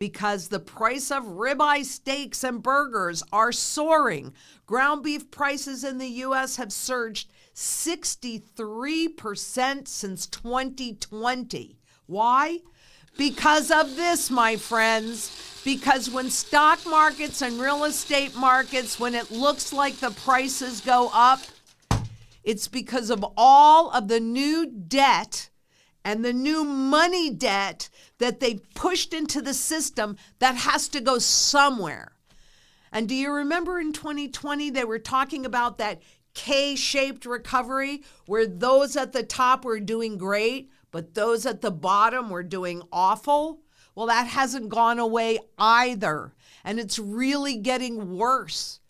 because the price of ribeye steaks and burgers are soaring. Ground beef prices in the U.S. have surged 63% since 2020. Why? Because of this, my friends. Because when stock markets and real estate markets, when it looks like the prices go up, it's because of all of the new debt and the new money debt that they've pushed into the system that has to go somewhere. And do you remember in 2020, they were talking about that K-shaped recovery where those at the top were doing great, but those at the bottom were doing awful? Well, that hasn't gone away either. And it's really getting worse.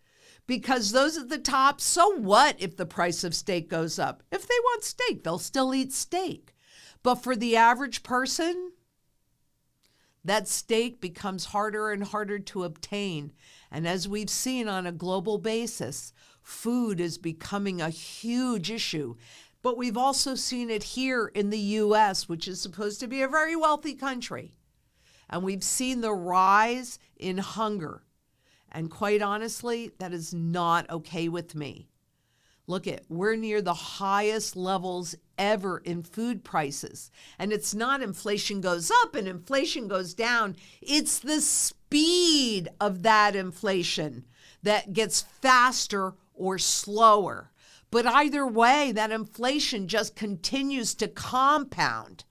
Because those at the top, so what if the price of steak goes up? If they want steak, they'll still eat steak. But for the average person, that steak becomes harder and harder to obtain. And as we've seen on a global basis, food is becoming a huge issue. But we've also seen it here in the U.S., which is supposed to be a very wealthy country. And we've seen the rise in hunger. And quite honestly, that is not okay with me. Look we're near the highest levels ever in food prices. And it's not inflation goes up and inflation goes down. It's the speed of that inflation that gets faster or slower. But either way, that inflation just continues to compound.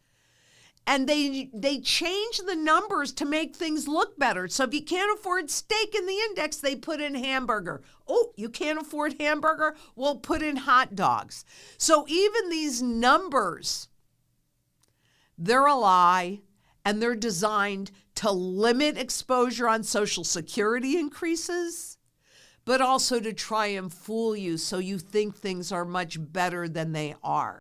And they change the numbers to make things look better. So if you can't afford steak in the index, they put in hamburger. Oh, you can't afford hamburger? Well, put in hot dogs. So even these numbers, they're a lie, and they're designed to limit exposure on Social Security increases, but also to try and fool you so you think things are much better than they are.